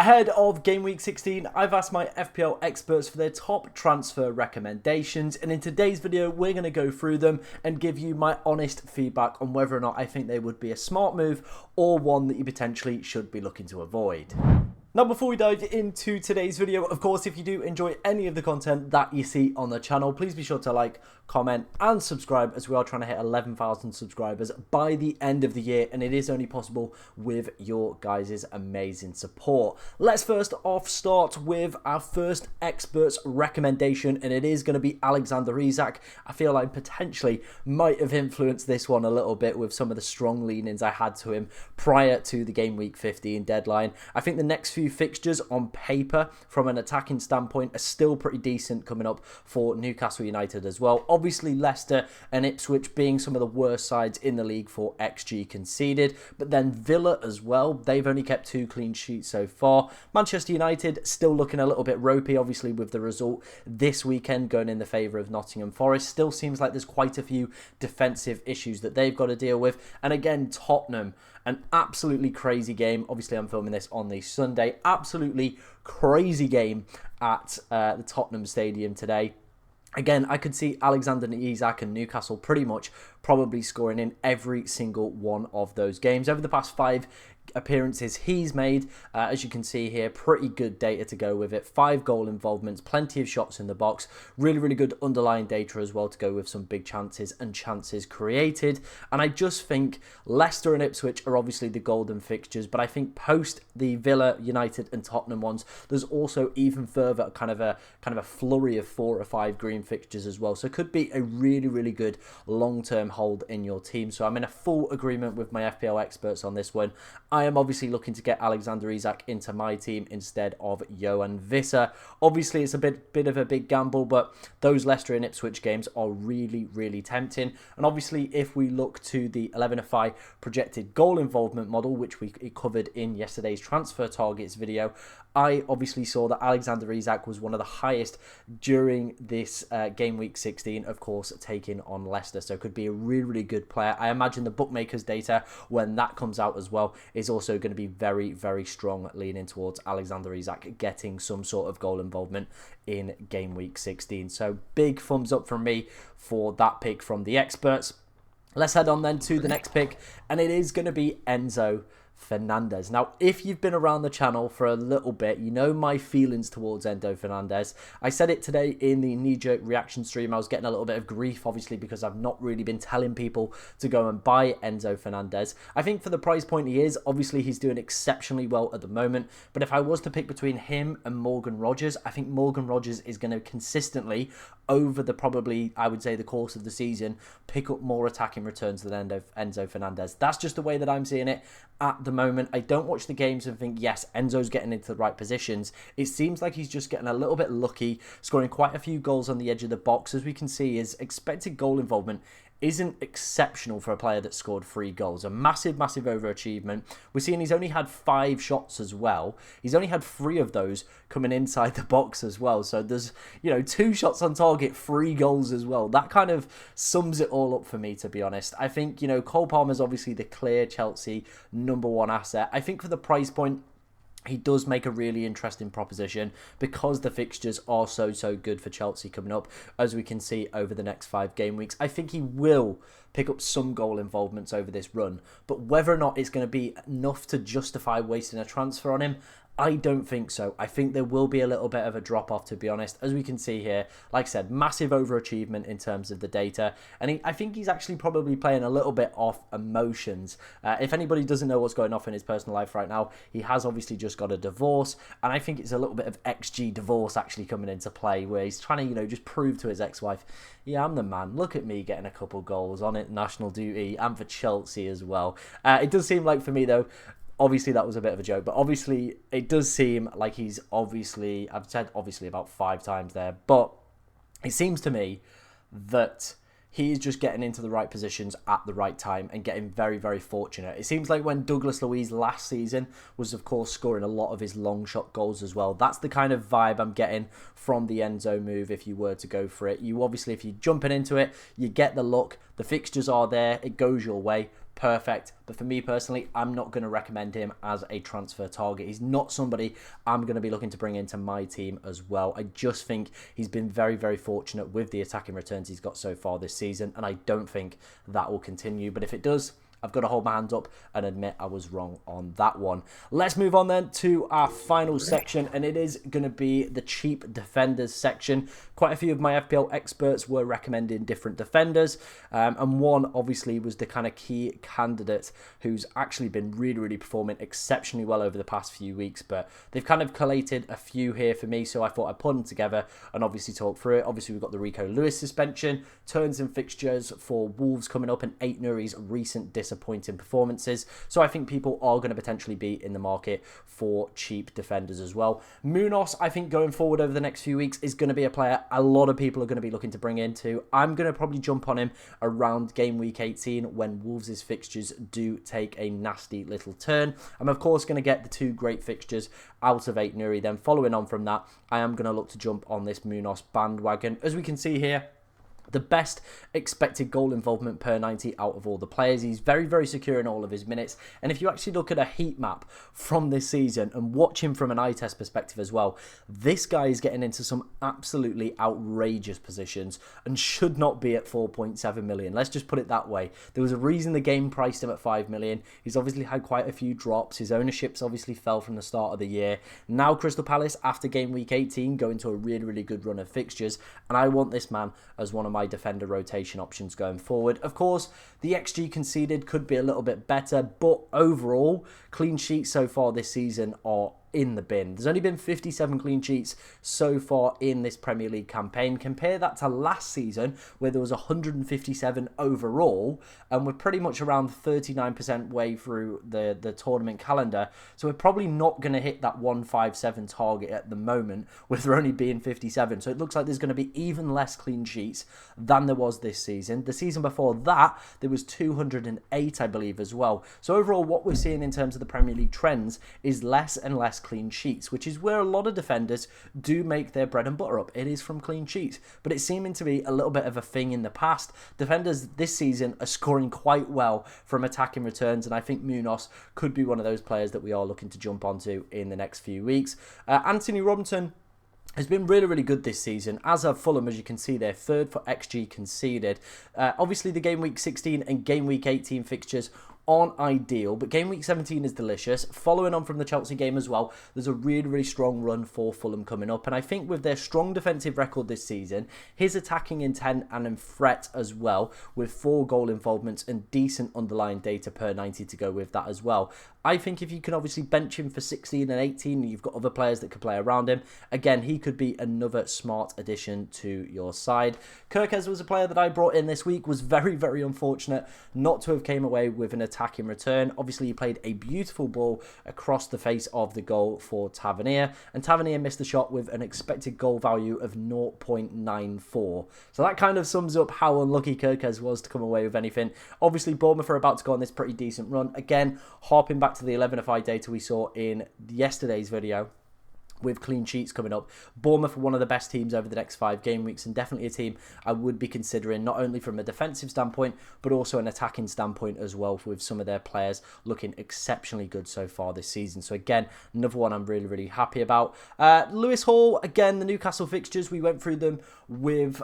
Ahead of Game Week 16, I've asked my FPL experts for their top transfer recommendations, and in today's video, we're going to go through them and give you my honest feedback on whether or not I think they would be a smart move or one that you potentially should be looking to avoid. Now, before we dive into today's video, of course, if you do enjoy any of the content that you see on the channel, please be sure to like, comment, and subscribe, as we are trying to hit 11,000 subscribers by the end of the year, and it is only possible with your guys' amazing support. Let's first off start with our first expert's recommendation, and it is going to be Alexander Isak. I feel like potentially might have influenced this one a little bit with some of the strong leanings I had to him prior to the Game Week 15 deadline. I think the next few fixtures on paper from an attacking standpoint are still pretty decent coming up for Newcastle United as well. Obviously Leicester and Ipswich being some of the worst sides in the league for XG conceded, but then Villa as well, they've only kept 2 clean sheets so far. Manchester United still looking a little bit ropey, obviously with the result this weekend going in the favour of Nottingham Forest. Still seems like there's quite a few defensive issues that they've got to deal with. And again, Tottenham, an absolutely crazy game. Obviously, I'm filming this on the Sunday. Absolutely crazy game at the Tottenham Stadium today. Again, I could see Alexander Isak and Newcastle pretty much probably scoring in every single one of those games. Over the past 5 appearances he's made, as you can see here, pretty good data to go with it. 5 goal involvements, plenty of shots in the box, really good underlying data as well to go with some big chances and chances created. And I just think Leicester and Ipswich are obviously the golden fixtures, but I think post the Villa, United and Tottenham ones, there's also even further kind of a flurry of 4 or 5 green fixtures as well. So it could be a really good long-term hold in your team. So I'm in a full agreement with my FPL experts on this one. I am obviously looking to get Alexander Isak into my team instead of Johan Visser. Obviously, it's a bit of a big gamble, but those Leicester and Ipswich games are really tempting. And obviously, if we look to the 11FI projected goal involvement model, which we covered in yesterday's transfer targets video, I obviously saw that Alexander Isak was one of the highest during this Game Week 16, of course, taking on Leicester. So could be a really good player. I imagine the bookmakers data, when that comes out as well, is also going to be very strong, leaning towards Alexander Isak getting some sort of goal involvement in Game Week 16. So big thumbs up from me for that pick from the experts. Let's head on then to the next pick, and it is going to be Enzo Fernandez. Now, if you've been around the channel for a little bit, you know my feelings towards Enzo Fernandez. I said it today in the knee-jerk reaction stream. I was getting a little bit of grief, obviously, because I've not really been telling people to go and buy Enzo Fernandez. I think for the price point he is, obviously he's doing exceptionally well at the moment, but if I was to pick between him and Morgan Rogers, I think Morgan Rogers is going to consistently, over the probably, I would say, the course of the season, pick up more attacking returns than Enzo Fernandez. That's just the way that I'm seeing it at the moment. I don't watch the games and think, yes, Enzo's getting into the right positions. It seems like he's just getting a little bit lucky, scoring quite a few goals on the edge of the box. As we can see, his expected goal involvement isn't exceptional for a player that scored 3 goals. A massive overachievement. We're seeing he's only had 5 shots as well. He's only had 3 of those coming inside the box as well. So there's, 2 shots on target, 3 goals as well. That kind of sums it all up for me, to be honest. I think, Cole Palmer's obviously the clear Chelsea #1 asset. I think for the price point, he does make a really interesting proposition because the fixtures are so good for Chelsea coming up, as we can see over the next 5 game weeks. I think he will pick up some goal involvements over this run, but whether or not it's going to be enough to justify wasting a transfer on him, I don't think so. I think there will be a little bit of a drop-off, to be honest. As we can see here, like I said, massive overachievement in terms of the data. And I think he's actually probably playing a little bit off emotions. If anybody doesn't know what's going on in his personal life right now, he has obviously just got a divorce. And I think it's a little bit of XG divorce actually coming into play, where he's trying to, just prove to his ex-wife, yeah, I'm the man. Look at me getting a couple goals on international duty and for Chelsea as well. It does seem like, for me though, obviously that was a bit of a joke, but obviously it does seem like he's obviously, I've said obviously about 5 times there, but it seems to me that he is just getting into the right positions at the right time and getting very fortunate. It seems like when Douglas Luiz last season was, of course, scoring a lot of his long shot goals as well. That's the kind of vibe I'm getting from the Enzo move if you were to go for it. You obviously, if you're jumping into it, you get the look, the fixtures are there, it goes your way. perfect. But for me personally, I'm not going to recommend him as a transfer target. He's not somebody I'm going to be looking to bring into my team as well. I just think he's been very, very fortunate with the attacking returns he's got so far this season, and I don't think that will continue. But if it does, I've got to hold my hands up and admit I was wrong on that one. Let's move on then to our final section, and it is going to be the cheap defenders section. Quite a few of my FPL experts were recommending different defenders, and one obviously was the kind of key candidate who's actually been really, really performing exceptionally well over the past few weeks, but they've kind of collated a few here for me, so I thought I'd put them together and obviously talk through it. Obviously, we've got the Rico Lewis suspension, turns and fixtures for Wolves coming up, and Aït-Nouri's recent disappointing performances. So I think people are going to potentially be in the market for cheap defenders as well. Munoz, I think going forward over the next few weeks, is going to be a player a lot of people are going to be looking to bring into. I'm going to probably jump on him around game week 18 when Wolves' fixtures do take a nasty little turn. I'm of course going to get the two great fixtures out of Aït-Nouri. Then following on from that, I am going to look to jump on this Munoz bandwagon. As we can see here, the best expected goal involvement per 90 out of all the players. He's very, very secure in all of his minutes. And if you actually look at a heat map from this season and watch him from an eye test perspective as well, this guy is getting into some absolutely outrageous positions and should not be at 4.7 million. Let's just put it that way. There was a reason the game priced him at 5 million. He's obviously had quite a few drops. His ownership's obviously fell from the start of the year. Now Crystal Palace, after game week 18, go into a really, really good run of fixtures. And I want this man as one of my defender rotation options going forward. Of course, the XG conceded could be a little bit better, but overall, clean sheets so far this season are in the bin. There's only been 57 clean sheets so far in this Premier League campaign. Compare that to last season where there was 157 overall, and we're pretty much around 39% way through the tournament calendar. So we're probably not going to hit that 157 target at the moment with there only being 57. So it looks like there's going to be even less clean sheets than there was this season. The season before that, there was 208, I believe, as well. So overall, what we're seeing in terms of the Premier League trends is less and less clean sheets, which is where a lot of defenders do make their bread and butter up. It is from clean sheets, but it's seeming to be a little bit of a thing in the past. Defenders this season are scoring quite well from attacking returns, and I think Munoz could be one of those players that we are looking to jump onto in the next few weeks. Anthony Robinson has been really, really good this season. As of Fulham, as you can see, they're third for XG conceded. Obviously, the game week 16 and game week 18 fixtures aren't ideal, but game week 17 is delicious. Following on from the Chelsea game as well, there's a really, really strong run for Fulham coming up, and I think with their strong defensive record this season, his attacking intent and in threat as well, with 4 goal involvements and decent underlying data per 90 to go with that as well, I think if you can obviously bench him for 16 and 18, and you've got other players that could play around him, again, he could be another smart addition to your side. Kirkes was a player that I brought in this week, was very, very unfortunate not to have came away with an attacking return. Obviously, he played a beautiful ball across the face of the goal for Tavernier, and Tavernier missed the shot with an expected goal value of 0.94. So that kind of sums up how unlucky Kirkes was to come away with anything. Obviously, Bournemouth are about to go on this pretty decent run. Again, harping back to the 11FI data we saw in yesterday's video, with clean sheets coming up, Bournemouth are one of the best teams over the next 5 game weeks, and definitely a team I would be considering, not only from a defensive standpoint, but also an attacking standpoint as well, with some of their players looking exceptionally good so far this season. So again, another one I'm really, really happy about. Lewis Hall, again, the Newcastle fixtures, we went through them with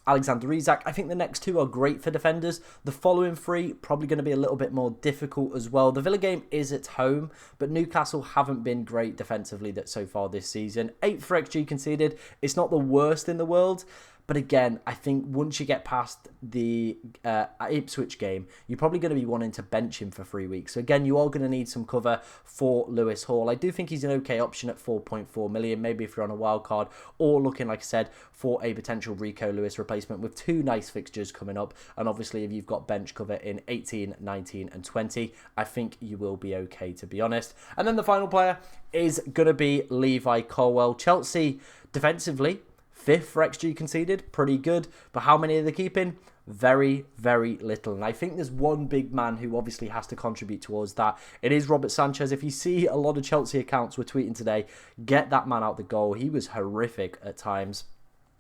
Alexander Isak. I think the next 2 are great for defenders. The following 3 probably going to be a little bit more difficult as well. The Villa game is at home, but Newcastle haven't been great defensively so far this season. 8 for XG conceded. It's not the worst in the world. But again, I think once you get past the Ipswich game, you're probably going to be wanting to bench him for 3 weeks. So again, you are going to need some cover for Lewis Hall. I do think he's an okay option at 4.4 million, maybe if you're on a wild card, or looking, like I said, for a potential Rico Lewis replacement with 2 nice fixtures coming up. And obviously, if you've got bench cover in 18, 19 and 20, I think you will be okay, to be honest. And then the final player is going to be Levi Colwill. Chelsea, defensively, 5th for XG conceded, pretty good. But how many are they keeping? Very, very little. And I think there's one big man who obviously has to contribute towards that. It is Robert Sanchez. If you see a lot of Chelsea accounts were tweeting today, get that man out the goal. He was horrific at times.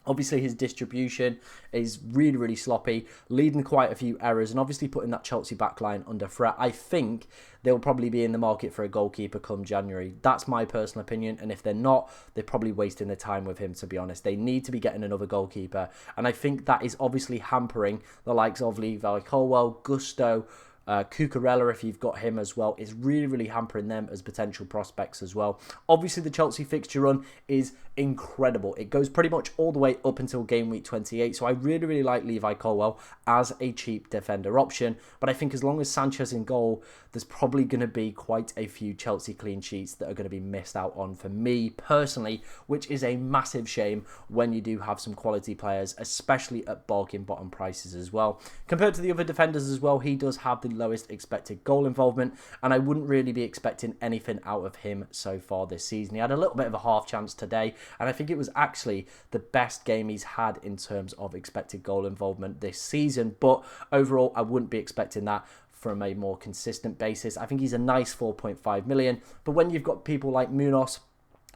Obviously, his distribution is really, really sloppy, leading quite a few errors, and obviously putting that Chelsea backline under threat. I think they'll probably be in the market for a goalkeeper come January. That's my personal opinion, and if they're not, they're probably wasting their time with him, to be honest. They need to be getting another goalkeeper, and I think that is obviously hampering the likes of Levi Colwell, Gusto, Cucurella, if you've got him as well, is really, really hampering them as potential prospects as well. Obviously, the Chelsea fixture run is incredible. It goes pretty much all the way up until game week 28, so I really, really like Levi Colwell as a cheap defender option, but I think as long as Sanchez in goal, there's probably going to be quite a few Chelsea clean sheets that are going to be missed out on for me personally, which is a massive shame when you do have some quality players, especially at bargain bottom prices as well. Compared to the other defenders as well, he does have the lowest expected goal involvement, and I wouldn't really be expecting anything out of him so far this season. He had a little bit of a half chance today, and I think it was actually the best game he's had in terms of expected goal involvement this season, but overall I wouldn't be expecting that from a more consistent basis. I think he's a nice 4.5 million, but when you've got people like Munoz,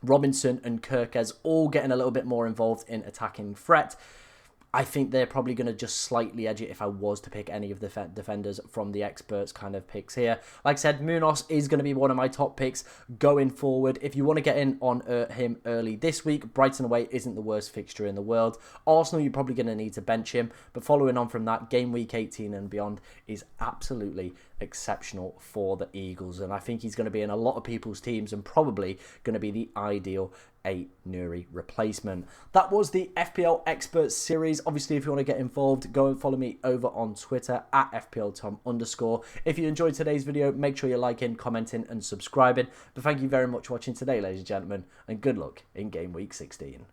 Robinson and Kirkes all getting a little bit more involved in attacking threat, I think they're probably going to just slightly edge it if I was to pick any of the defenders from the experts kind of picks here. Like I said, Munoz is going to be one of my top picks going forward. If you want to get in on him early this week, Brighton away isn't the worst fixture in the world. Arsenal, you're probably going to need to bench him. But following on from that, game week 18 and beyond is absolutely exceptional for the Eagles. And I think he's going to be in a lot of people's teams and probably going to be the ideal Nuri replacement. That was the FPL Experts series. Obviously, if you want to get involved, go and follow me over on Twitter at FPLTom_. If you enjoyed today's video, make sure you're liking, commenting and subscribing. But thank you very much for watching today, ladies and gentlemen, and good luck in game week 16.